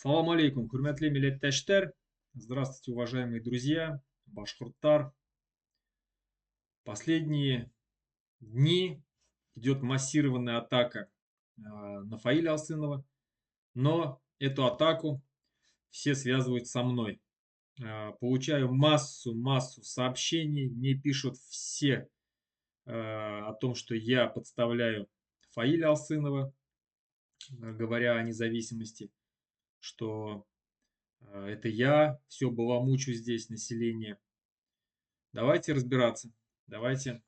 Салам алейкум, хурмятле милләттәштәр. Здравствуйте, уважаемые друзья, башкорттар. Последние дни идет массированная атака на Фаиля Алсынова, но эту атаку все связывают со мной. Получаю массу сообщений, мне пишут все о том, что я подставляю Фаиля Алсынова, говоря о независимости, что это я все баламучу здесь население. Давайте разбираться, давайте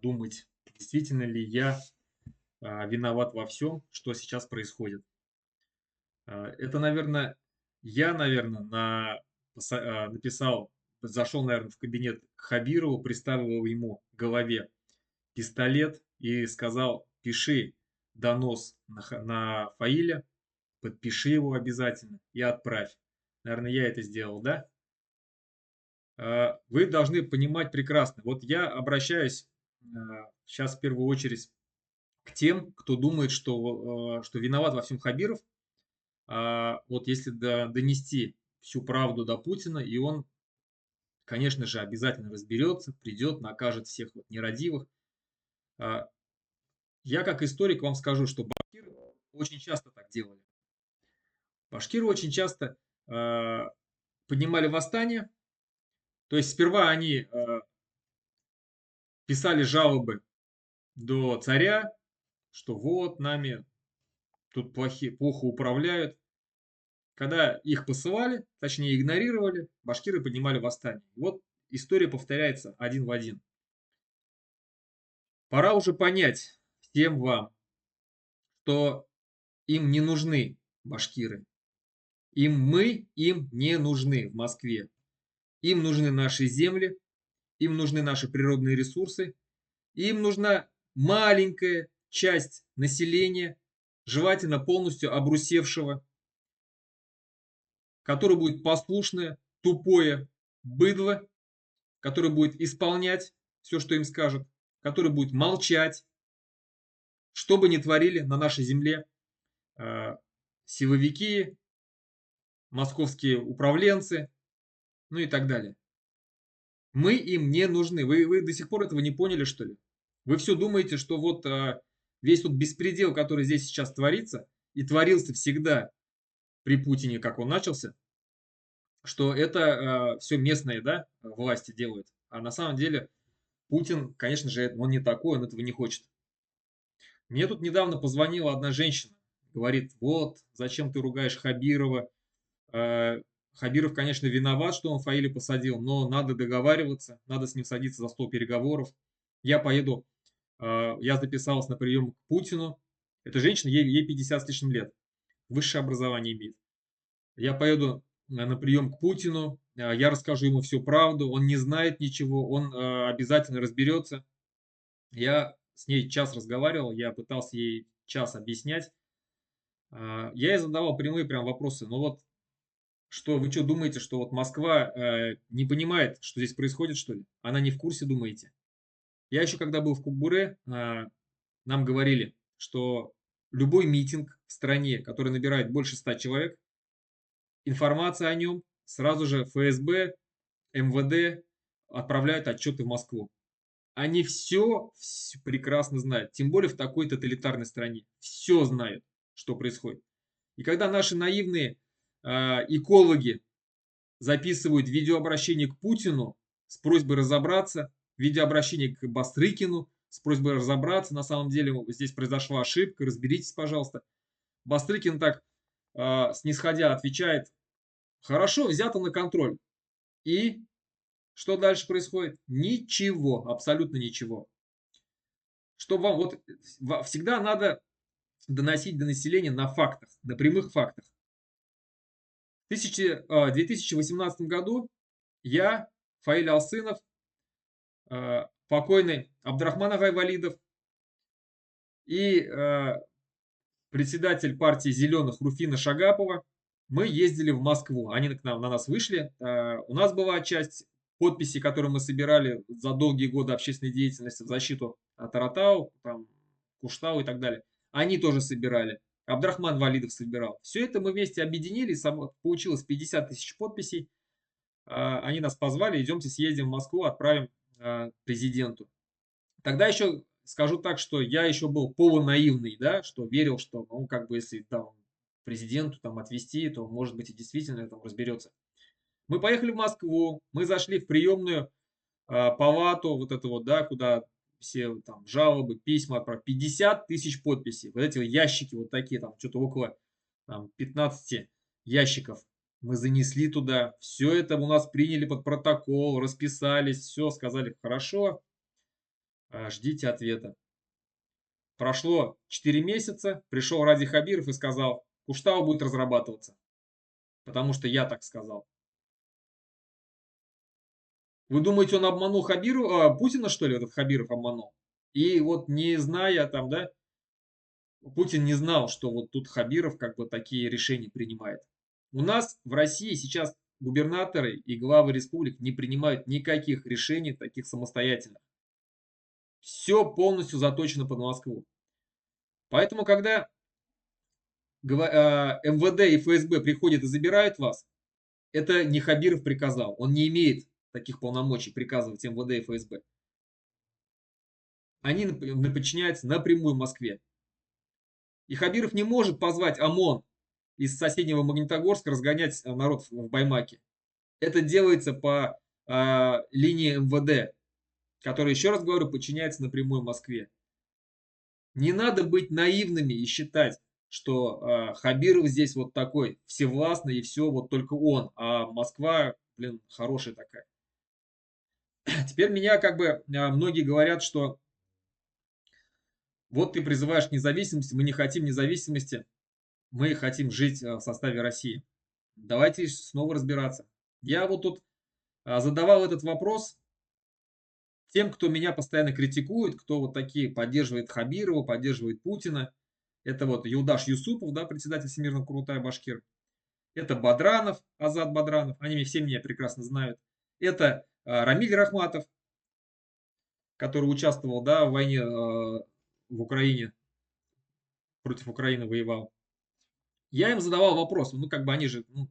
думать, действительно ли я виноват во всем, что сейчас происходит. Это, наверное, написал, зашел, наверное, в кабинет к Хабирову, приставил ему к голове пистолет и сказал: пиши донос на Фаиля, подпиши его обязательно и отправь. Наверное, я это сделал, да? Вы должны понимать прекрасно. Вот я обращаюсь сейчас в первую очередь к тем, кто думает, что виноват во всем Хабиров. Вот если донести всю правду до Путина, и он, конечно же, обязательно разберется, придет, накажет всех вот нерадивых. Я как историк вам скажу, что башкиры очень часто так делали. Башкиры очень часто поднимали восстание. То есть сперва они писали жалобы до царя, что вот нами тут плохо управляют. Когда их посылали, точнее игнорировали, башкиры поднимали восстание. Вот история повторяется один в один. Пора уже понять всем вам, что им не нужны башкиры. Им не нужны в Москве. Им нужны наши земли, им нужны наши природные ресурсы, им нужна маленькая часть населения, желательно полностью обрусевшего, которое будет послушное, тупое быдло, которое будет исполнять все, что им скажут, которое будет молчать, что бы ни творили на нашей земле силовики, московские управленцы, ну и так далее. Мы им не нужны. Вы до сих пор этого не поняли, что ли? Вы все думаете, что вот весь тот беспредел, который здесь сейчас творится, и творился всегда при Путине, как он начался, что это все местные, да, власти делают. А на самом деле Путин, конечно же, он не такой, он этого не хочет. Мне тут недавно позвонила одна женщина, говорит: вот, зачем ты ругаешь Хабирова? Хабиров, конечно, виноват, что он Фаиля посадил, но надо договариваться, надо с ним садиться за стол переговоров. Я поеду, я записалась на прием к Путину. Эта женщина, ей 50 с лишним лет, высшее образование имеет. Я поеду на прием к Путину, я расскажу ему всю правду, он не знает ничего, он обязательно разберется. Я с ней час разговаривал, я пытался ей час объяснять. Я ей задавал прямые прям вопросы. Ну вот, что, вы что думаете, что вот Москва не понимает, что здесь происходит, что ли? Она не в курсе, думаете? Я еще когда был в Кукбуре, нам говорили, что любой митинг в стране, который набирает больше 100 человек, информация о нем сразу же ФСБ, МВД отправляют отчеты в Москву. Они все прекрасно знают, тем более в такой тоталитарной стране. Все знают, что происходит. И когда наши наивные экологи записывают видеообращение к Путину с просьбой разобраться, видеообращение к Бастрыкину с просьбой разобраться, на самом деле здесь произошла ошибка, разберитесь, пожалуйста. Бастрыкин так снисходя отвечает: хорошо, взято на контроль. И что дальше происходит? Ничего, абсолютно ничего. Чтобы вам вот всегда надо доносить до населения на фактах, на прямых фактах. В 2018 году я, Фаиль Алсынов, покойный Абдрахман Агайвалидов и председатель партии «Зеленых» Руфина Шагапова, мы ездили в Москву. Они на нас вышли. У нас была часть подписей, которые мы собирали за долгие годы общественной деятельности в защиту Таратау, там, Куштау и так далее. Они тоже собирали. Абдрахман Валидов собирал. Все это мы вместе объединили, получилось 50 тысяч подписей. Они нас позвали, идемте съездим в Москву, отправим президенту. Тогда еще скажу так, что я еще был полунаивный, да, что верил, что, ну, как бы, если там президенту там отвезти, то, может быть, и действительно там разберется. Мы поехали в Москву, мы зашли в приемную палату, вот это вот, да, куда все там жалобы, письма отправили. 50 тысяч подписей. Вот эти вот ящики вот такие, там что-то около там, 15 ящиков. Мы занесли туда, все это у нас приняли под протокол, расписались, все, сказали, хорошо, ждите ответа. Прошло 4 месяца, пришел Ради Хабиров и сказал, Куштау будет разрабатываться, потому что я так сказал. Вы думаете, он обманул Путина, что ли, этот Хабиров обманул? И вот не зная там, да, Путин не знал, что вот тут Хабиров как бы такие решения принимает. У нас в России сейчас губернаторы и главы республик не принимают никаких решений таких самостоятельных. Все полностью заточено под Москву. Поэтому, когда МВД и ФСБ приходят и забирают вас, это не Хабиров приказал. Он не имеет таких полномочий приказывать МВД и ФСБ. Они подчиняются напрямую Москве. И Хабиров не может позвать ОМОН из соседнего Магнитогорска разгонять народ в Баймаке. Это делается по линии МВД, который, еще раз говорю, подчиняется напрямую Москве. Не надо быть наивными и считать, что Хабиров здесь вот такой всевластный и все, вот только он, а Москва, блин, хорошая такая. Теперь меня как бы многие говорят, что вот ты призываешь к независимости, мы не хотим независимости, мы хотим жить в составе России. Давайте снова разбираться. Я вот тут задавал этот вопрос тем, кто меня постоянно критикует, кто вот такие поддерживает Хабирова, поддерживает Путина. Это вот Юлдаш Юсупов, да, председатель Всемирного Курултая Башкир. Это Бадранов, Азат Бадранов, они все меня прекрасно знают. Это Рамиль Рахматов, который участвовал, да, в войне в Украине, против Украины воевал. Я им задавал вопрос, ну как бы они же, ну,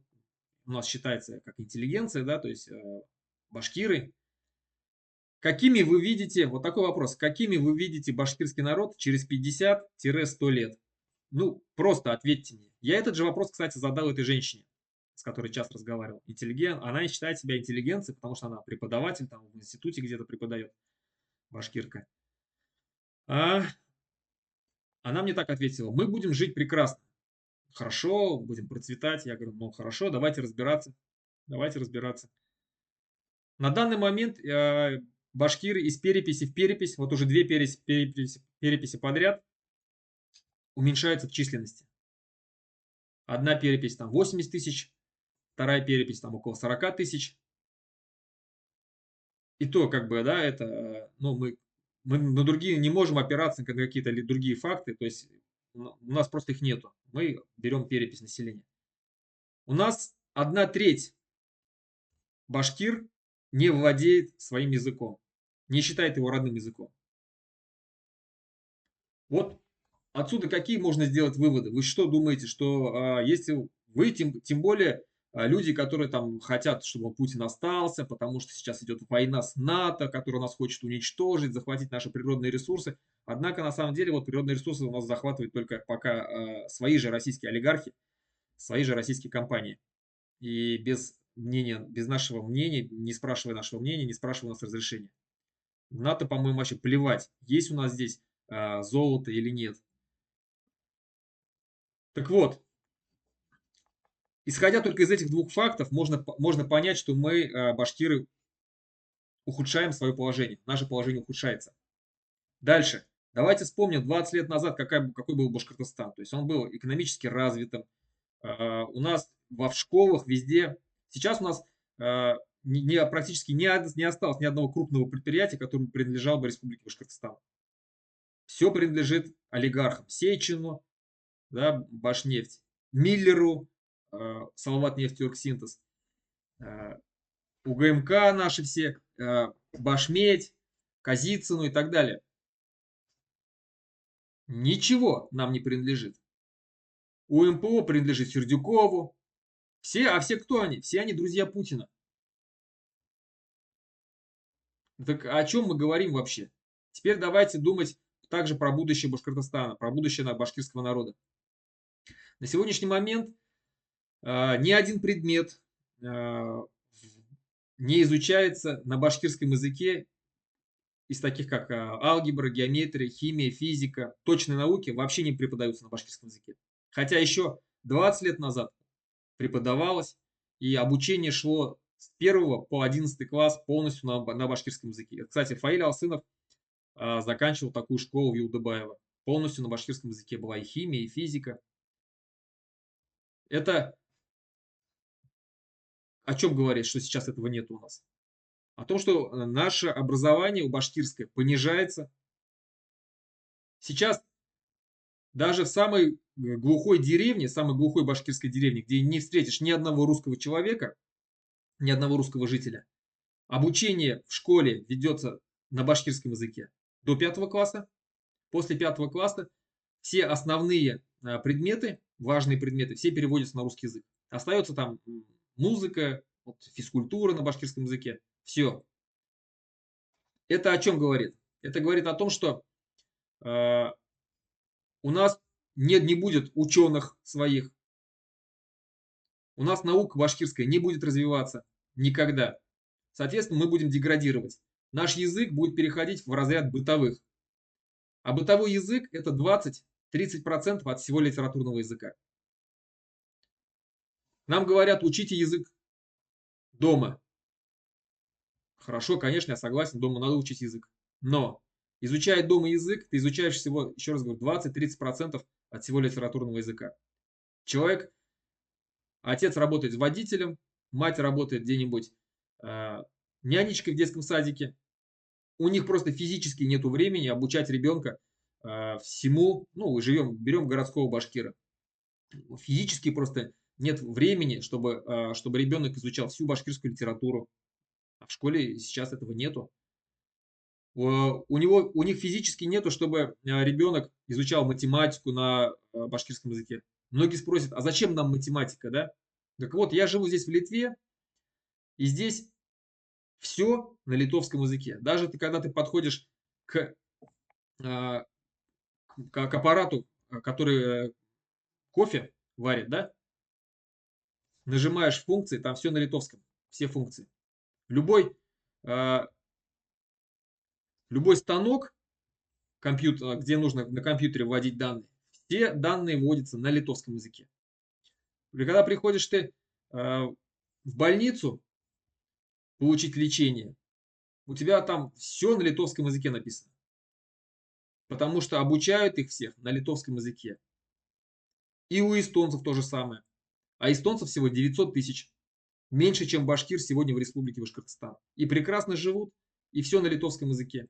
у нас считается как интеллигенция, да, то есть башкиры. Какими вы видите, вот такой вопрос, какими вы видите башкирский народ через 50-100 лет? Ну, просто ответьте мне. Я этот же вопрос, кстати, задал этой женщине, с которой часто разговаривал. Она не считает себя интеллигенцией, потому что она преподаватель, там в институте где-то преподает, башкирка. А она мне так ответила, мы будем жить прекрасно. Хорошо, будем процветать. Я говорю, ну хорошо, давайте разбираться. Давайте разбираться. На данный момент башкиры из переписи в перепись, вот уже две переписи подряд, уменьшаются в численности. Одна перепись там 80 тысяч, вторая перепись там около 40 тысяч. И то, как бы, да, это, ну, мы на другие не можем опираться на какие-то другие факты, то есть у нас просто их нету. Мы берем перепись населения. У нас 1/3 башкир не владеет своим языком, не считает его родным языком. Вот отсюда какие можно сделать выводы? Вы что думаете, что если вы, тем более люди, которые там хотят, чтобы Путин остался, потому что сейчас идет война с НАТО, которая нас хочет уничтожить, захватить наши природные ресурсы. Однако, на самом деле, вот природные ресурсы у нас захватывают только пока свои же российские олигархи, свои же российские компании. И без мнения, без нашего мнения, не спрашивая нашего мнения, не спрашивая у нас разрешения. НАТО, по-моему, вообще плевать, есть у нас здесь золото или нет. Так вот, исходя только из этих двух фактов, можно понять, что мы, башкиры, ухудшаем свое положение. Наше положение ухудшается. Дальше. Давайте вспомним 20 лет назад, какой был Башкортостан. То есть он был экономически развитым. У нас в школах везде. Сейчас у нас практически не осталось ни одного крупного предприятия, которое принадлежало бы Республике Башкортостан. Все принадлежит олигархам. Сечину, да, Башнефть, Миллеру, Салават нефтеоргсинтез, УГМК наши все, Башмедь, Казицыну и так далее. Ничего нам не принадлежит. У МПО принадлежит Сердюкову. Все кто они? Все они друзья Путина. Так о чем мы говорим вообще? Теперь давайте думать также про будущее Башкортостана, про будущее башкирского народа. На сегодняшний момент ни один предмет не изучается на башкирском языке из таких как алгебра, геометрия, химия, физика. Точные науки вообще не преподаются на башкирском языке. Хотя еще 20 лет назад преподавалось, и обучение шло с 1 по 11 класс полностью на башкирском языке. Кстати, Фаиль Алсынов заканчивал такую школу в Юлдыбаево. Полностью на башкирском языке была и химия, и физика. Это о чем говорит, что сейчас этого нет у нас? О том, что наше образование у башкирское понижается. Сейчас даже в самой глухой деревне, самой глухой башкирской деревне, где не встретишь ни одного русского человека, ни одного русского жителя, обучение в школе ведется на башкирском языке до 5 класса. После 5 класса все основные предметы, важные предметы, все переводятся на русский язык. Остается там музыка, вот, физкультура на башкирском языке. Все. Это о чем говорит? Это говорит о том, что у нас не будет ученых своих, у нас наука башкирская не будет развиваться никогда. Соответственно, мы будем деградировать. Наш язык будет переходить в разряд бытовых. А бытовой язык это 20-30% от всего литературного языка. Нам говорят, учите язык дома. Хорошо, конечно, я согласен, дома надо учить язык. Но изучая дома язык, ты изучаешь всего, еще раз говорю, 20-30% от всего литературного языка. Человек, отец работает водителем, мать работает где-нибудь нянечкой в детском садике. У них просто физически нет времени обучать ребенка всему. Ну, берем городского башкира. Физически просто нет времени, чтобы ребенок изучал всю башкирскую литературу. А в школе сейчас этого нету. У них физически нету, чтобы ребенок изучал математику на башкирском языке. Многие спросят, а зачем нам математика, да? Так вот, я живу здесь в Литве, и здесь все на литовском языке. Даже когда ты подходишь к аппарату, который кофе варит, да, нажимаешь функции, там все на литовском, все функции. Любой станок, где нужно на компьютере вводить данные, все данные вводятся на литовском языке. И когда приходишь ты в больницу получить лечение, у тебя там все на литовском языке написано. Потому что обучают их всех на литовском языке. И у эстонцев то же самое. А эстонцев всего 900 тысяч. Меньше, чем башкир сегодня в республике Башкортостан. И прекрасно живут, и все на литовском языке.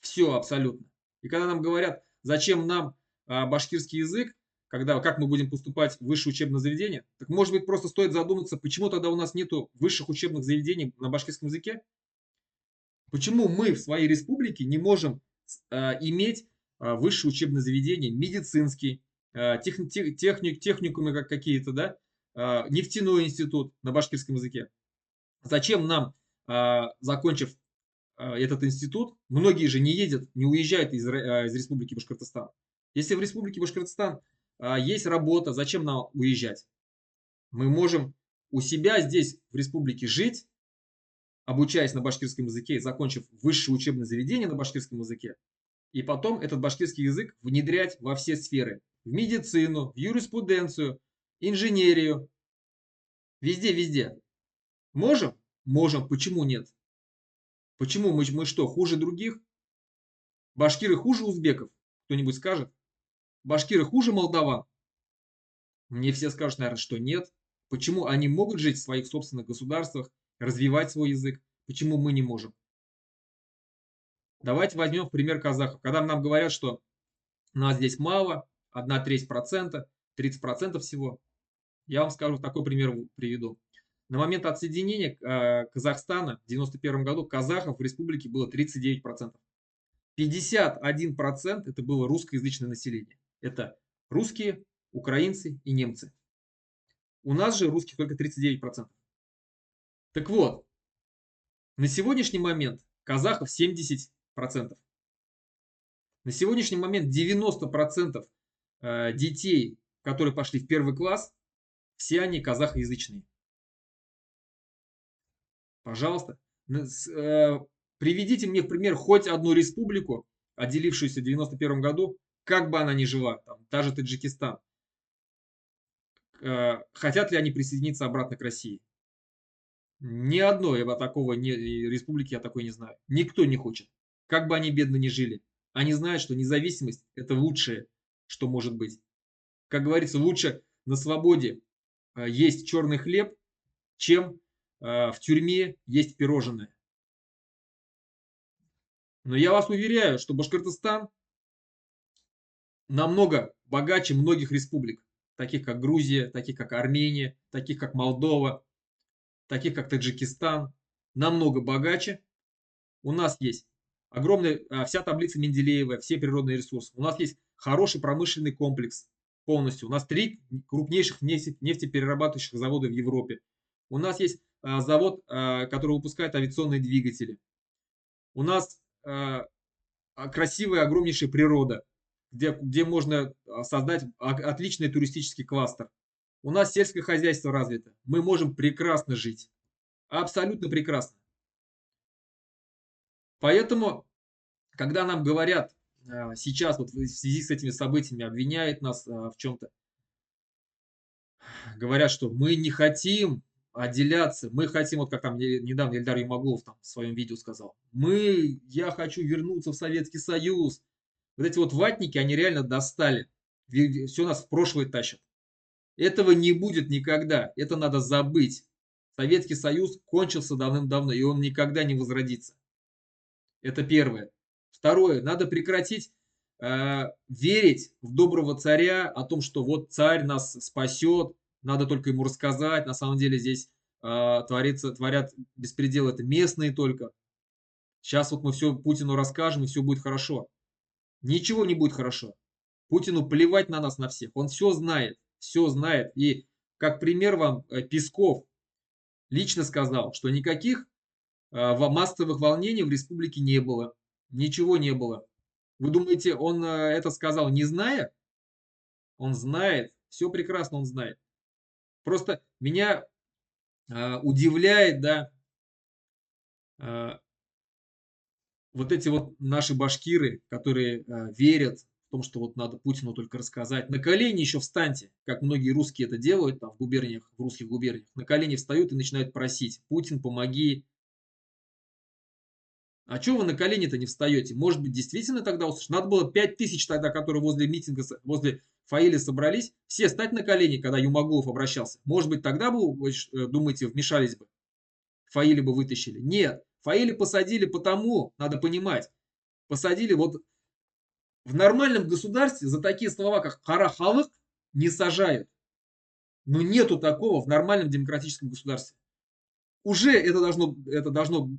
Все абсолютно. И когда нам говорят, зачем нам башкирский язык, как мы будем поступать в высшее учебное заведение, так может быть просто стоит задуматься, почему тогда у нас нету высших учебных заведений на башкирском языке? Почему мы в своей республике не можем иметь высшее учебное заведение, медицинский, техникумы какие-то, да, нефтяной институт на башкирском языке? Зачем нам, закончив этот институт, многие же не уезжают из республики Башкортостан. Если в республике Башкортостан есть работа, зачем нам уезжать? Мы можем у себя здесь в республике жить, обучаясь на башкирском языке, закончив высшее учебное заведение на башкирском языке, и потом этот башкирский язык внедрять во все сферы. В медицину, в юриспруденцию, инженерию. Везде, везде. Можем? Можем. Почему нет? Почему мы что, хуже других? Башкиры хуже узбеков? Кто-нибудь скажет? Башкиры хуже молдаван? Мне все скажут, наверное, что нет. Почему они могут жить в своих собственных государствах, развивать свой язык? Почему мы не можем? Давайте возьмем в пример казахов. Когда нам говорят, что нас здесь мало, 1/3%, 30% всего, я вам скажу, такой пример приведу. На момент отсоединения Казахстана в 1991 году казахов в республике было 39%. 51% это было русскоязычное население. Это русские, украинцы и немцы. У нас же русских только 39%. Так вот, на сегодняшний момент казахов 70%. На сегодняшний момент 90% детей, которые пошли в первый класс, все они казахоязычные. Пожалуйста, приведите мне в пример хоть одну республику, отделившуюся в 91 году, как бы она ни жила, там, та же Таджикистан. Хотят ли они присоединиться обратно к России? Ни одной такого республики я такой не знаю. Никто не хочет. Как бы они бедно ни жили. Они знают, что независимость – это лучшее, что может быть. Как говорится, лучше на свободе есть черный хлеб, чем в тюрьме есть пирожное. Но я вас уверяю, что Башкортостан намного богаче многих республик, таких как Грузия, таких как Армения, таких как Молдова, таких как Таджикистан, намного богаче. У нас есть огромная вся таблица Менделеева, все природные ресурсы. У нас есть хороший промышленный комплекс полностью. У нас 3 крупнейших нефтеперерабатывающих завода в Европе. У нас есть завод, который выпускает авиационные двигатели. У нас красивая, огромнейшая природа, где можно создать отличный туристический кластер. У нас сельское хозяйство развито. Мы можем прекрасно жить. Абсолютно прекрасно. Поэтому, когда нам говорят сейчас, вот в связи с этими событиями, обвиняют нас в чем-то, говорят, что мы не хотим отделяться, мы хотим, вот как там недавно Ильдар Юмагулов там в своем видео сказал, я хочу вернуться в Советский Союз. Вот эти вот ватники, они реально достали. Все нас в прошлое тащат. Этого не будет никогда. Это надо забыть. Советский Союз кончился давным-давно, и он никогда не возродится. Это первое. Второе. Надо прекратить верить в доброго царя, о том, что вот царь нас спасет, надо только ему рассказать. На самом деле здесь творят беспредел, это местные только. Сейчас вот мы все Путину расскажем, и все будет хорошо. Ничего не будет хорошо. Путину плевать на нас, на всех. Он все знает, все знает. И как пример вам Песков лично сказал, что никаких массовых волнений в республике не было. Ничего не было. Вы думаете, он это сказал не зная? Он знает. Все прекрасно он знает. Просто меня удивляет, да, вот эти вот наши башкиры, которые верят в том, что вот надо Путину только рассказать. На колени еще встаньте, как многие русские это делают там в губерниях, в русских губерниях. На колени встают и начинают просить: Путин, помоги. А чего вы на колени-то не встаете? Может быть, действительно тогда услышать? Надо было 5000 тогда, которые возле митинга, возле Фаиля собрались, все стать на колени, когда Юмагулов обращался. Может быть, тогда бы, вы думаете, вмешались бы? Фаиля бы вытащили? Нет. Фаиля посадили потому, надо понимать, посадили вот в нормальном государстве за такие слова, как «харахалык», не сажают. Но нету такого в нормальном демократическом государстве. Уже это должно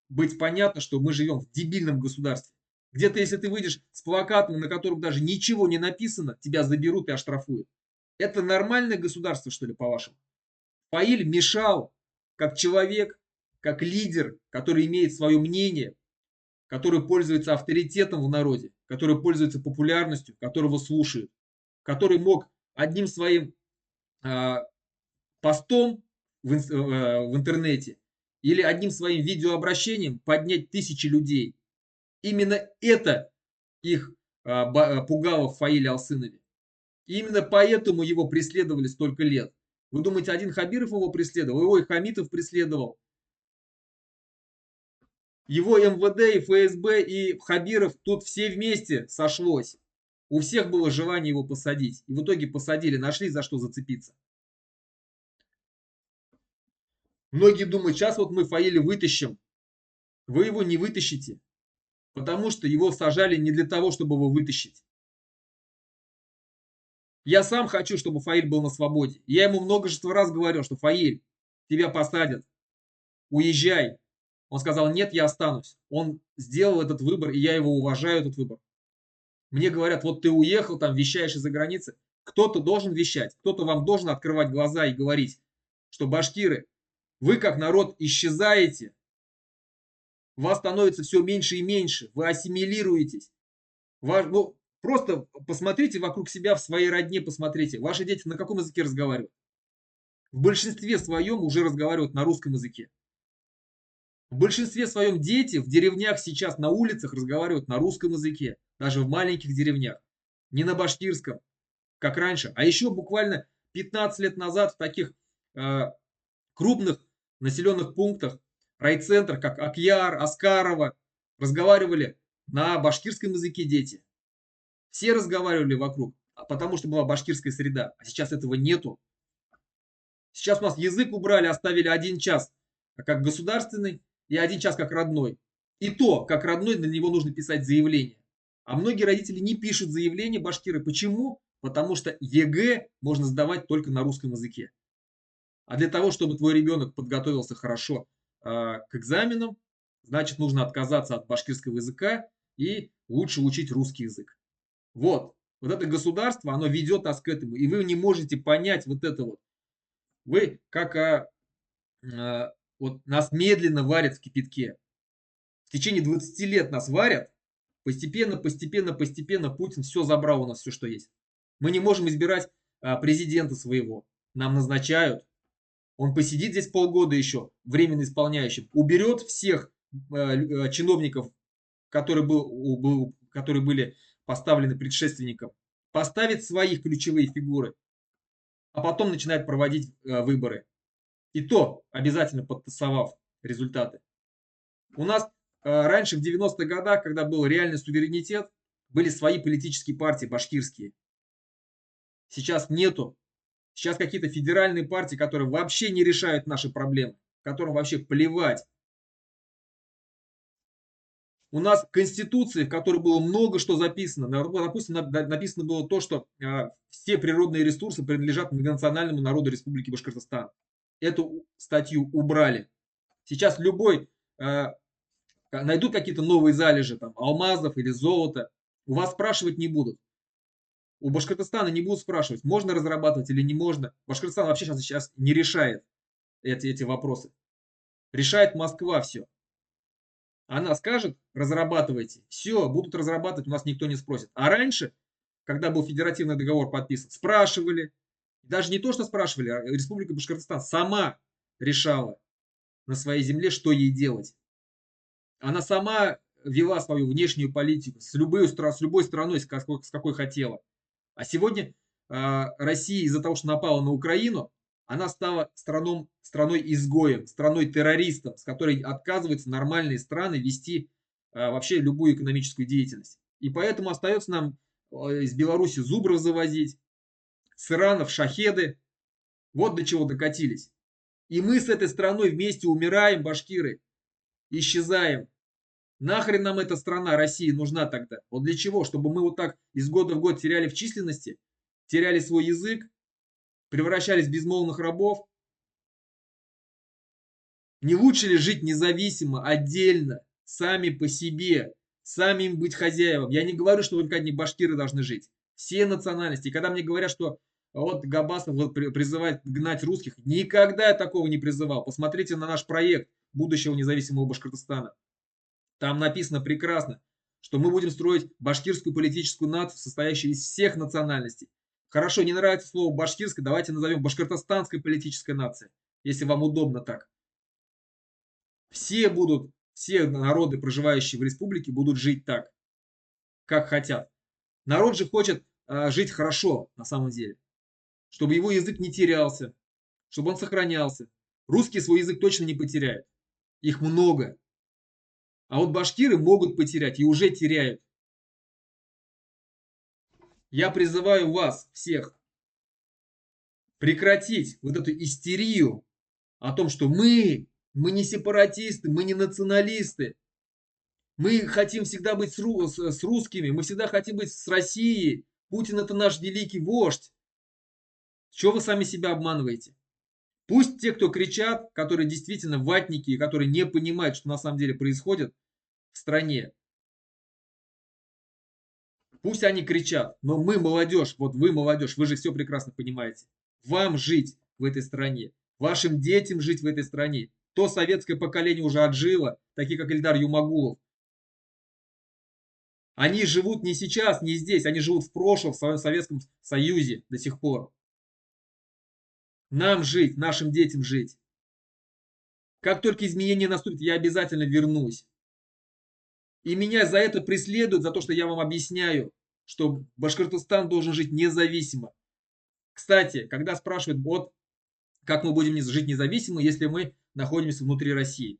быть понятно, что мы живем в дебильном государстве. Где-то, если ты выйдешь с плакатом, на котором даже ничего не написано, тебя заберут и оштрафуют. Это нормальное государство, что ли, по-вашему? Фаиль мешал, как человек, как лидер, который имеет свое мнение, который пользуется авторитетом в народе, который пользуется популярностью, которого слушают, который мог одним своим постом в интернете или одним своим видеообращением поднять тысячи людей. Именно это их пугало в Фаиле Алсынове. И именно поэтому его преследовали столько лет. Вы думаете, один Хабиров его преследовал? Его и Хамитов преследовал. Его МВД и ФСБ и Хабиров тут все вместе сошлось. У всех было желание его посадить. И в итоге посадили, нашли за что зацепиться. Многие думают, сейчас вот мы Фаиля вытащим. Вы его не вытащите. Потому что его сажали не для того, чтобы его вытащить. Я сам хочу, чтобы Фаиль был на свободе. Я ему множество раз говорил, что Фаиль, тебя посадят. Уезжай. Он сказал: нет, я останусь. Он сделал этот выбор, и я его уважаю, этот выбор. Мне говорят: вот ты уехал, там вещаешь из-за границы. Кто-то должен вещать, кто-то вам должен открывать глаза и говорить, что башкиры, вы как народ исчезаете, вас становится все меньше и меньше, вы ассимилируетесь. Ну, просто посмотрите вокруг себя, в своей родне посмотрите. Ваши дети на каком языке разговаривают? В большинстве своем уже разговаривают на русском языке. В большинстве своем дети в деревнях сейчас на улицах разговаривают на русском языке. Даже в маленьких деревнях. Не на башкирском, как раньше. А еще буквально 15 лет назад в таких крупных населенных пунктах, райцентрах, как Акьяр, Аскарова, разговаривали на башкирском языке дети. Все разговаривали вокруг, потому что была башкирская среда. А сейчас этого нету. Сейчас у нас язык убрали, оставили 1 час как государственный и 1 час как родной. И то, как родной, на него нужно писать заявление. А многие родители не пишут заявление, башкиры. Почему? Потому что ЕГЭ можно сдавать только на русском языке. А для того, чтобы твой ребенок подготовился хорошо к экзаменам, значит, нужно отказаться от башкирского языка и лучше учить русский язык. Вот это государство, оно ведет нас к этому. И вы не можете понять вот это вот. Вы как вот нас медленно варят в кипятке. В течение 20 лет нас варят. Постепенно, постепенно, постепенно Путин все забрал у нас, все, что есть. Мы не можем избирать президента своего. Нам назначают. Он посидит здесь полгода еще, временно исполняющим. Уберет всех чиновников, которые были поставлены предшественником. Поставит своих ключевые фигуры. А потом начинает проводить выборы. И то обязательно подтасовав результаты. У нас раньше, в 90-х годах, когда был реальный суверенитет, были свои политические партии башкирские. Сейчас нету. Сейчас какие-то федеральные партии, которые вообще не решают наши проблемы, которым вообще плевать. У нас в Конституции, в которой было много что записано, допустим, написано было то, что все природные ресурсы принадлежат многонациональному народу Республики Башкортостан. Эту статью убрали. Сейчас любой найдут какие-то новые залежи, там, алмазов или золота, у вас спрашивать не будут. У Башкортостана не будут спрашивать, можно разрабатывать или не можно. Башкортостан вообще сейчас не решает эти вопросы. Решает Москва все. Она скажет, разрабатывайте. Все, будут разрабатывать, у нас никто не спросит. А раньше, когда был федеративный договор подписан, спрашивали. Даже не то, что спрашивали, а Республика Башкортостан сама решала на своей земле, что ей делать. Она сама вела свою внешнюю политику с любой страной, с какой хотела. А сегодня Россия из-за того, что напала на Украину, она стала страной-изгоем, страной-террористом, с которой отказываются нормальные страны вести вообще любую экономическую деятельность. И поэтому остается нам из Беларуси зубров завозить, с Иранов шахеды. Вот до чего докатились. И мы с этой страной вместе умираем, башкиры, исчезаем. Нахрен нам эта страна, Россия, нужна тогда? Вот для чего? Чтобы мы вот так из года в год теряли в численности, теряли свой язык, превращались в безмолвных рабов? Не лучше ли жить независимо, отдельно, сами по себе, сами быть хозяевам? Я не говорю, что только одни башкиры должны жить. Все национальности. И когда мне говорят, что вот Габасов призывает гнать русских, никогда я такого не призывал. Посмотрите на наш проект будущего независимого Башкортостана. Там написано прекрасно, что мы будем строить башкирскую политическую нацию, состоящую из всех национальностей. Хорошо, не нравится слово башкирская, давайте назовем башкортостанской политической нацией, если вам удобно так. Все народы, проживающие в республике, будут жить так, как хотят. Народ же хочет жить хорошо, на самом деле. Чтобы его язык не терялся, чтобы он сохранялся. Русские свой язык точно не потеряют. Их много. А вот башкиры могут потерять и уже теряют. Я призываю вас всех прекратить вот эту истерию о том, что мы не сепаратисты, мы не националисты. Мы хотим всегда быть с русскими, мы всегда хотим быть с Россией. Путин это наш великий вождь. Чего вы сами себя обманываете? Пусть те, кто кричат, которые действительно ватники, и которые не понимают, что на самом деле происходит в стране, Пусть они кричат, но мы молодежь, вот вы молодежь, вы же все прекрасно понимаете. Вам жить в этой стране, вашим детям жить в этой стране. То советское поколение уже отжило, такие как Ильдар Юмагулов. Они живут не сейчас, не здесь, они живут в прошлом, в своем Советском Союзе до сих пор. Нам жить, нашим детям жить. Как только изменения наступят, я обязательно вернусь. И меня за это преследуют, за то, что я вам объясняю, что Башкортостан должен жить независимо. Кстати, когда спрашивают, вот как мы будем жить независимо, если мы находимся внутри России.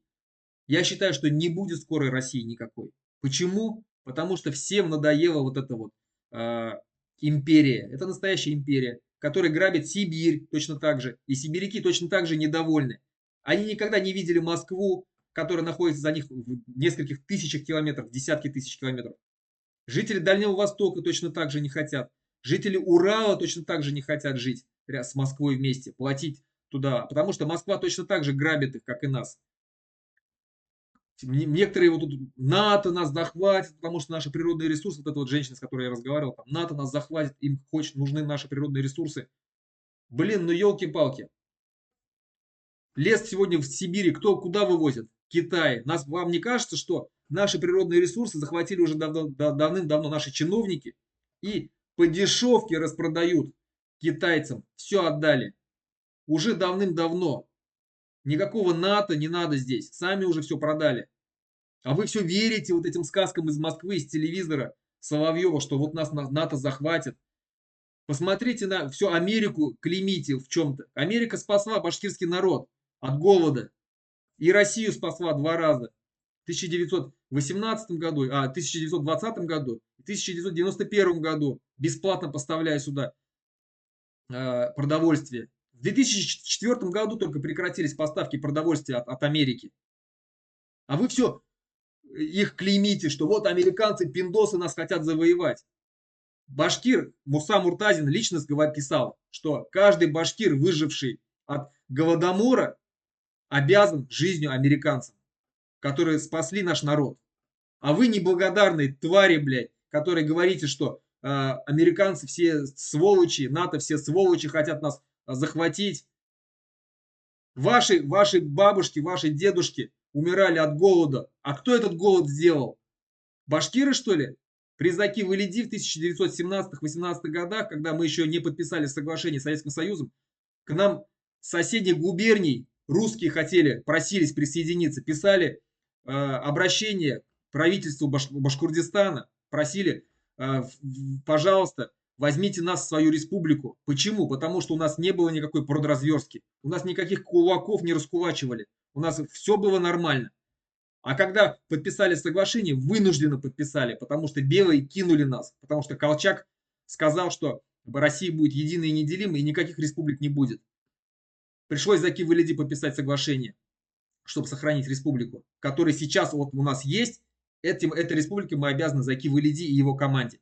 Я считаю, что не будет скорой России никакой. Почему? Потому что всем надоела вот эта вот э, империя. Это настоящая империя, которая грабит Сибирь точно так же. И сибиряки точно так же недовольны. Они никогда не видели Москву, которая находится за них в нескольких тысячах километров, десятки тысяч километров. Жители Дальнего Востока точно так же не хотят. Жители Урала точно так же не хотят жить с Москвой вместе, платить туда. Потому что Москва точно так же грабит их, как и нас. Некоторые вот тут НАТО нас захватит, потому что наши природные ресурсы, вот эта вот женщина, с которой я разговаривал, там, НАТО нас захватит, им нужны наши природные ресурсы. Блин, ну елки-палки. Лес сегодня в Сибири куда вывозят? Китай. Вам не кажется, что наши природные ресурсы захватили уже давным-давно наши чиновники и по дешевке распродают китайцам? Все отдали. Уже давным-давно. Никакого НАТО не надо здесь. Сами уже все продали. А вы все верите вот этим сказкам из Москвы, из телевизора Соловьева, что вот нас НАТО захватит. Посмотрите на всю Америку, клеймите в чем-то. Америка спасла башкирский народ от голода. И Россию спасла два раза. В 1918 году, 1920 году и 1991 году, бесплатно поставляя сюда продовольствие. В 2004 году только прекратились поставки продовольствия от Америки. А вы все их клеймите, что вот американцы, пиндосы нас хотят завоевать. Башкир Муса Муртазин лично писал, что каждый башкир, выживший от Голодомора, обязан жизнью американцам, которые спасли наш народ. А вы неблагодарные твари, блядь, которые говорите, что американцы все сволочи, НАТО все сволочи, хотят нас захватить. Ваши бабушки, ваши дедушки умирали от голода. А кто этот голод сделал? Башкиры, что ли? Призаки Валиди в 1917-18 годах, когда мы еще не подписали соглашение с Советским Союзом, к нам с соседних губерний русские просились присоединиться, писали обращение к правительству Башкортостана, просили, пожалуйста, возьмите нас в свою республику. Почему? Потому что у нас не было никакой продразверстки, у нас никаких кулаков не раскулачивали, у нас все было нормально. А когда подписали соглашение, вынужденно подписали, потому что белые кинули нас, потому что Колчак сказал, что Россия будет единой и неделимой, и никаких республик не будет. Пришлось Заки Валиди подписать соглашение, чтобы сохранить республику, которая сейчас вот у нас есть. Этой республике мы обязаны Заки Валиди и его команде.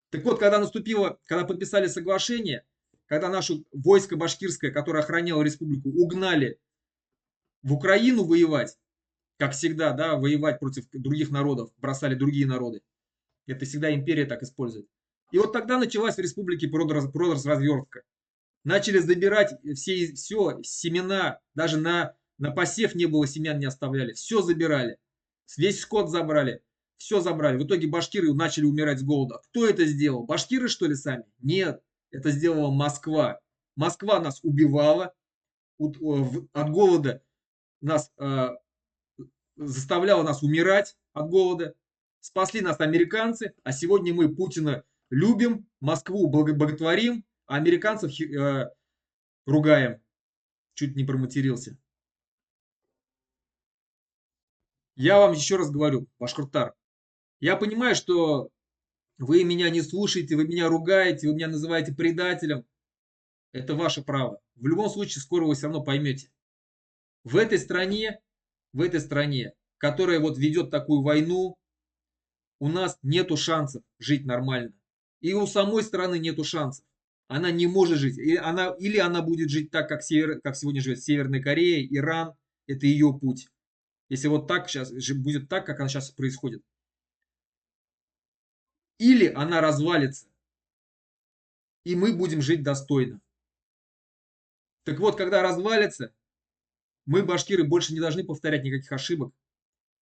Так вот, когда подписали соглашение, когда наше войско башкирское, которое охраняло республику, угнали в Украину воевать, как всегда, да, воевать против других народов, бросали другие народы. Это всегда империя так использует. И вот тогда началась в республике продразверстка. Начали забирать все семена, даже на посев не было семян, не оставляли. Все забирали. Весь скот забрали. Все забрали. В итоге башкиры начали умирать с голода. Кто это сделал? Башкиры, что ли, сами? Нет. Это сделала Москва. Москва нас убивала. От голода нас заставляла нас умирать от голода. Спасли нас американцы, а сегодня мы Путина любим, Москву боготворим, а американцев ругаем. Чуть не проматерился. Я вам еще раз говорю, Башкортар, я понимаю, что вы меня не слушаете, вы меня ругаете, вы меня называете предателем. Это ваше право. В любом случае, скоро вы все равно поймете. В этой стране, которая вот ведет такую войну, у нас нету шансов жить нормально. И у самой страны нету шансов. Она не может жить. Или она будет жить так, как сегодня живет Северная Корея, Иран. Это ее путь. Если вот так сейчас будет так, как она сейчас происходит. или она развалится, и мы будем жить достойно. Так вот, когда развалится, мы, башкиры, больше не должны повторять никаких ошибок.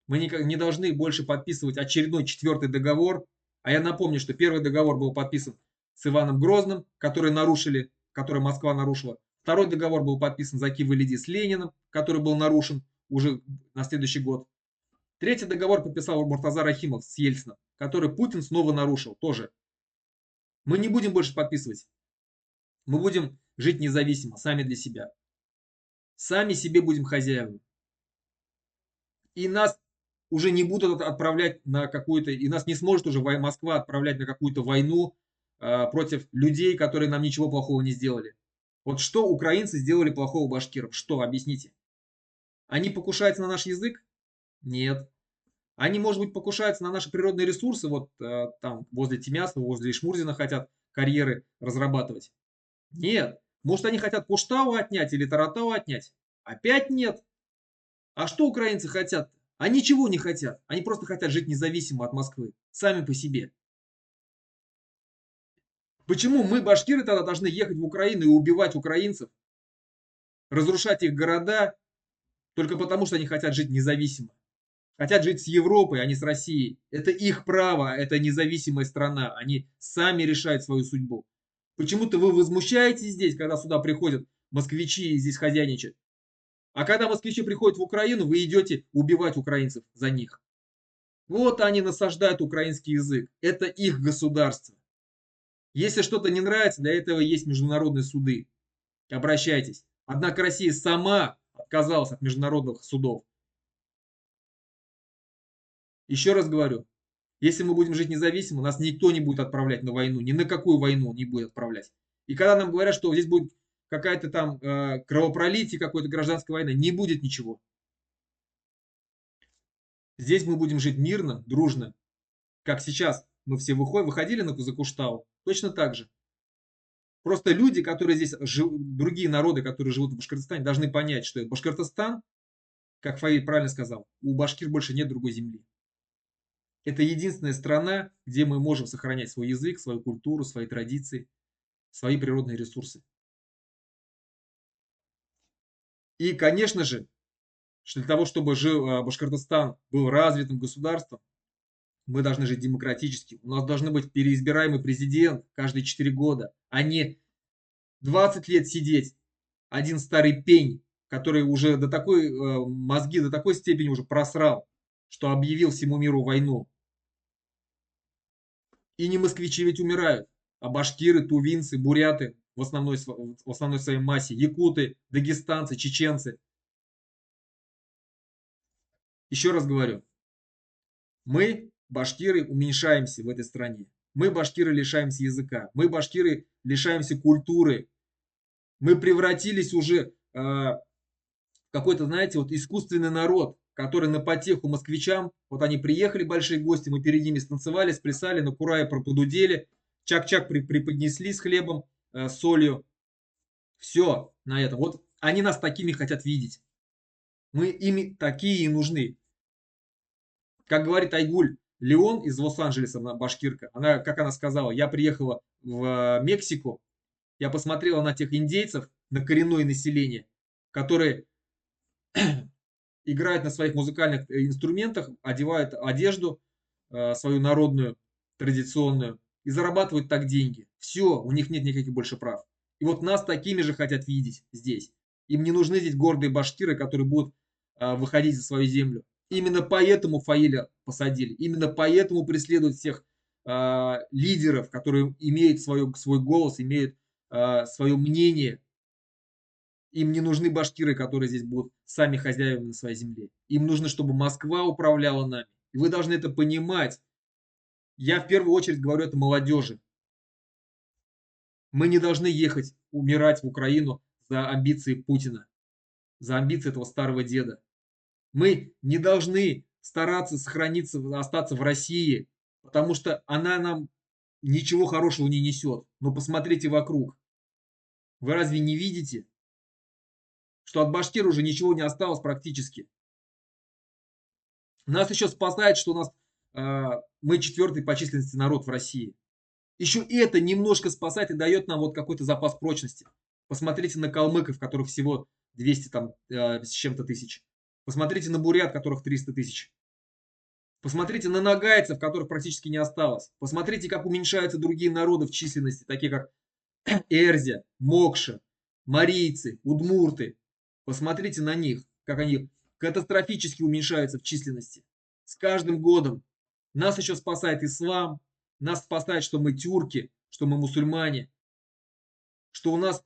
Мы не должны больше подписывать очередной четвертый договор. А я напомню, что первый договор был подписан с Иваном Грозным, который Москва нарушила. Второй договор был подписан за Киев-Лиди с Лениным, который был нарушен уже на следующий год. Третий договор подписал Муртаза Рахимов с Ельцином, который Путин снова нарушил тоже. Мы не будем больше подписывать. Мы будем жить независимо, сами для себя. Сами себе будем хозяевами. И нас уже не будут отправлять на какую-то, и нас не сможет уже Москва отправлять на какую-то войну против людей, которые нам ничего плохого не сделали. Вот что украинцы сделали плохого башкирам? Что? Объясните. Они покушаются на наш язык? Нет. Они, может быть, покушаются на наши природные ресурсы, вот там возле Тимясова, возле Ишмурзина хотят карьеры разрабатывать? Нет. Может, они хотят Куштау отнять или Таратау отнять? Опять нет. А что украинцы хотят? Они ничего не хотят. Они просто хотят жить независимо от Москвы. Сами по себе. Почему мы, башкиры, тогда должны ехать в Украину и убивать украинцев, разрушать их города, только потому, что они хотят жить независимо? Хотят жить с Европой, а не с Россией. Это их право, это независимая страна. Они сами решают свою судьбу. Почему-то вы возмущаетесь здесь, когда сюда приходят москвичи и здесь хозяйничают. А когда москвичи приходят в Украину, вы идете убивать украинцев за них. Вот они насаждают украинский язык. Это их государство. Если что-то не нравится, для этого есть международные суды. Обращайтесь. Однако Россия сама отказалась от международных судов. Еще раз говорю, если мы будем жить независимо, нас никто не будет отправлять на войну. Ни на какую войну не будет отправлять. И когда нам говорят, что здесь будет какая-то там кровопролитие, какой-то гражданская война, не будет ничего. Здесь мы будем жить мирно, дружно, как сейчас мы все выходили на Кузакуштау, точно так же. Просто люди, которые здесь живут, другие народы, которые живут в Башкортостане, должны понять, что Башкортостан, как Фаиль правильно сказал, у башкир больше нет другой земли. Это единственная страна, где мы можем сохранять свой язык, свою культуру, свои традиции, свои природные ресурсы. И, конечно же, что для того, чтобы Башкортостан был развитым государством, мы должны жить демократически. У нас должен быть переизбираемый президент каждые 4 года, а не 20 лет сидеть один старый пень, который уже до такой мозги до такой степени уже просрал, что объявил всему миру войну. И не москвичи ведь умирают, а башкиры, тувинцы, буряты в основной своей массе, якуты, дагестанцы, чеченцы. Еще раз говорю, мы, башкиры, уменьшаемся в этой стране. Мы, башкиры, лишаемся языка. Мы, башкиры, лишаемся культуры. Мы превратились уже в какой-то, знаете, вот искусственный народ, который на потеху москвичам, вот они приехали, большие гости, мы перед ними станцевали, сплясали, на курае подудели, чак-чак преподнесли с хлебом, с солью. Все на этом. Вот они нас такими хотят видеть. Мы ими такие и нужны. Как говорит Айгуль Леон из Лос-Анджелеса, она башкирка, она, как она сказала, я приехала в Мексику, я посмотрела на тех индейцев, на коренное население, которые играют на своих музыкальных инструментах, одевают одежду свою народную, традиционную, и зарабатывают так деньги. Все, у них нет никаких больше прав. И вот нас такими же хотят видеть здесь. Им не нужны здесь гордые башкиры, которые будут выходить за свою землю. Именно поэтому Фаиля посадили. Именно поэтому преследуют всех лидеров, которые имеют свой голос, имеют свое мнение. Им не нужны башкиры, которые здесь будут сами хозяевами на своей земле. Им нужно, чтобы Москва управляла нами. И вы должны это понимать. Я в первую очередь говорю это молодежи. Мы не должны ехать, умирать в Украину за амбиции Путина, за амбиции этого старого деда. Мы не должны стараться сохраниться, остаться в России, потому что она нам ничего хорошего не несет. Но посмотрите вокруг. Вы разве не видите, что от башкир уже ничего не осталось практически? Нас еще спасает, что у нас мы четвертый по численности народ в России. Еще это немножко спасает и дает нам вот какой-то запас прочности. Посмотрите на калмыков, которых всего 200 там, с чем-то тысяч. Посмотрите на бурят, которых 300 тысяч. Посмотрите на нагайцев, которых практически не осталось. Посмотрите, как уменьшаются другие народы в численности, такие как Эрзя, Мокша, марийцы, удмурты. Посмотрите на них, как они катастрофически уменьшаются в численности. С каждым годом нас еще спасает ислам, нас спасает, что мы тюрки, что мы мусульмане, что у нас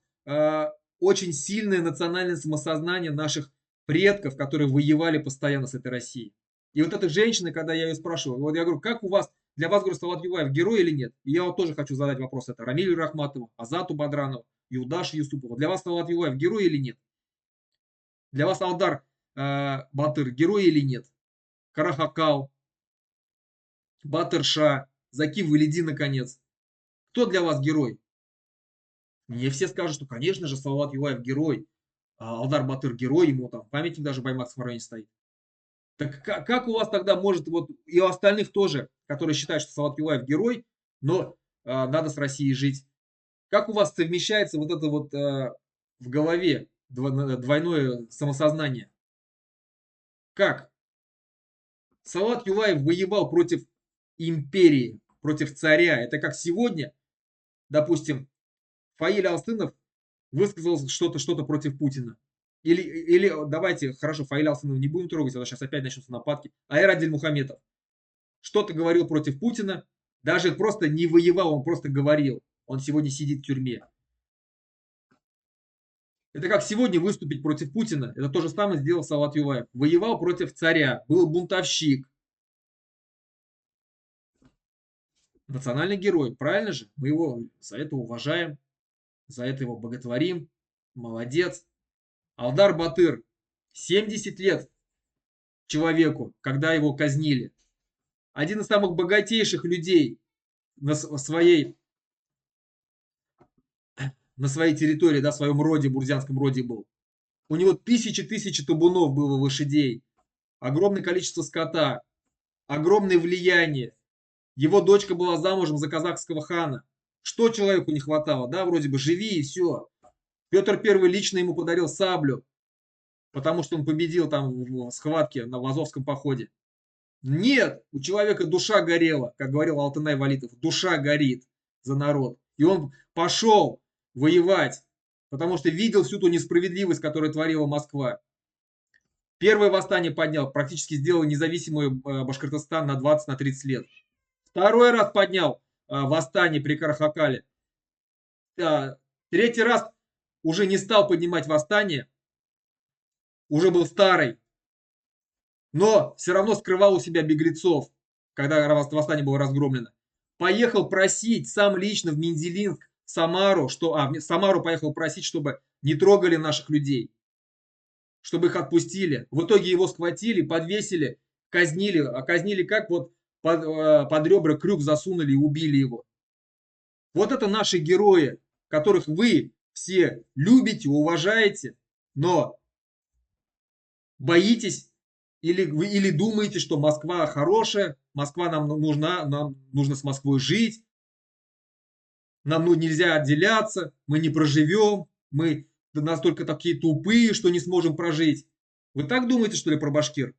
очень сильное национальное самосознание наших предков, которые воевали постоянно с этой Россией. И вот эта женщина, когда я ее спрашиваю, вот я говорю, как у вас, для вас, говорю, Салават Юлаев герой или нет? И я вот тоже хочу задать вопрос, это Рамилю Рахматову, Азату Бадранову, Юлдашу Юсупову. Для вас Салават Юлаев герой или нет? Для вас Алдар Батыр герой или нет? Карахакал, Батырша, Заки Валиди, наконец. Кто для вас герой? Мне все скажут, что, конечно же, Салават Юлаев герой, а Алдар Батыр герой, ему там памятник даже в Баймакском районе стоит. Так как у вас тогда может, вот и у остальных тоже, которые считают, что Салават Юлаев герой, но надо с Россией жить. Как у вас совмещается вот это вот в голове двойное самосознание? Как? Салават Юлаев воевал против империи, против царя. Это как сегодня, допустим, Фаиль Алстынов высказал что-то против Путина. Или давайте, хорошо, Фаиля Алсынова не будем трогать, а то сейчас опять начнутся нападки. Айрат Адильмухаметов что-то говорил против Путина, даже просто не воевал, он просто говорил. Он сегодня сидит в тюрьме. Это как сегодня выступить против Путина. Это то же самое сделал Салават Юлаев. Воевал против царя, был бунтовщик. Национальный герой, правильно же? Мы его за это уважаем, за это его боготворим. Молодец. Алдар Батыр, 70 лет человеку, когда его казнили. Один из самых богатейших людей на своей территории, да, в своем роде, бурзянском роде был. У него тысячи табунов было лошадей, огромное количество скота, огромное влияние. Его дочка была замужем за казахского хана. Что человеку не хватало? Да, вроде бы живи и все. Петр I лично ему подарил саблю, потому что он победил там в схватке на Азовском походе. Нет, у человека душа горела, как говорил Алтынай Валитов, душа горит за народ. И он пошел воевать, потому что видел всю ту несправедливость, которую творила Москва. Первое восстание поднял, практически сделал независимый Башкортостан на 20-30 лет. Второй раз поднял восстание при Карахакале. Третий раз уже не стал поднимать восстание, уже был старый. Но все равно скрывал у себя беглецов, когда восстание было разгромлено. Поехал просить сам лично в Мензелинск, в Самару, в Самару поехал просить, чтобы не трогали наших людей, чтобы их отпустили. В итоге его схватили, подвесили, казнили. А казнили как? Вот под ребра крюк засунули и убили его. Вот это наши герои, которых вы все любите, уважаете, но боитесь или думаете, что Москва хорошая, Москва нам нужно с Москвой жить, нам нельзя отделяться, мы не проживем, мы настолько такие тупые, что не сможем прожить. Вы так думаете, что ли, про башкир?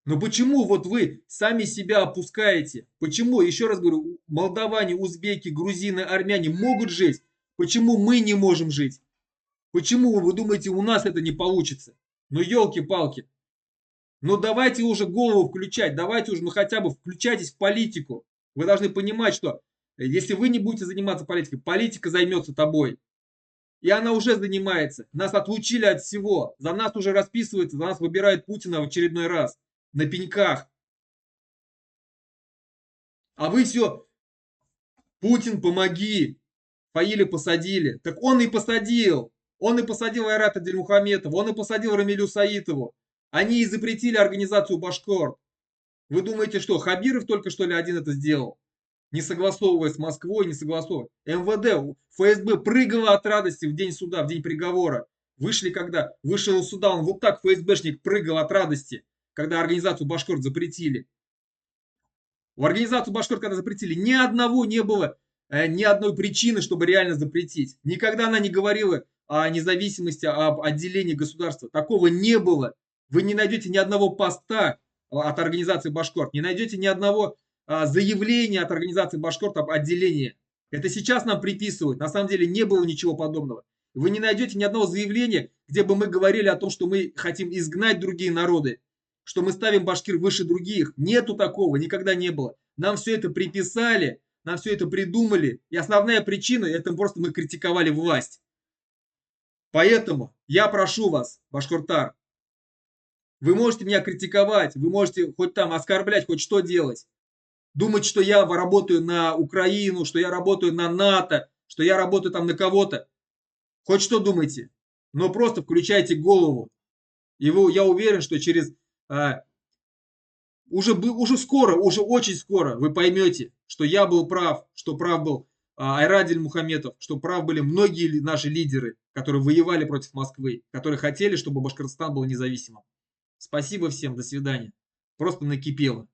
Но почему вот вы сами себя опускаете? Почему, еще раз говорю, молдаване, узбеки, грузины, армяне могут жить? Почему мы не можем жить? Почему вы думаете, у нас это не получится? Ну елки-палки. Ну давайте уже голову включать, давайте уже хотя бы включайтесь в политику. Вы должны понимать, что если вы не будете заниматься политикой, политика займется тобой. И она уже занимается. Нас отлучили от всего. За нас уже расписывается, за нас выбирает Путина в очередной раз. На пеньках. А вы все, Путин, помоги. Фаиля посадили. Так он и посадил. Он и посадил Айрата Дильмухаметова. Он и посадил Рамилю Саитову. Они и запретили организацию Башкорт. Вы думаете, что Хабиров только что ли один это сделал? Не согласовывая с Москвой, не согласовывая. МВД, ФСБ прыгало от радости в день суда, в день приговора. Вышли когда? Вышел из суда, он вот так, ФСБшник, прыгал от радости. когда организацию Башкорт запретили. У организации Башкорт, когда запретили, ни одного не было, ни одной причины, чтобы реально запретить. Никогда она не говорила о независимости, об отделении государства. Такого не было. Вы не найдете ни одного поста от организации Башкорт, не найдете ни одного заявления от организации Башкорт об отделении. Это сейчас нам приписывают. На самом деле не было ничего подобного. Вы не найдете ни одного заявления, где бы мы говорили о том, что мы хотим изгнать другие народы, что мы ставим башкир выше других. Нету такого, никогда не было. Нам все это приписали, нам все это придумали. И основная причина, это просто мы критиковали власть. Поэтому я прошу вас, башкортар, вы можете меня критиковать, вы можете хоть там оскорблять, хоть что делать. Думать, что я работаю на Украину, что я работаю на НАТО, что я работаю там на кого-то. Хоть что думайте. Но просто включайте голову. И я уверен, что через уже скоро, уже очень скоро вы поймете, что я был прав, что прав был Айрадиль Мухаметов, что прав были многие наши лидеры, которые воевали против Москвы, которые хотели, чтобы Башкортостан был независимым. Спасибо всем, до свидания. Просто накипело.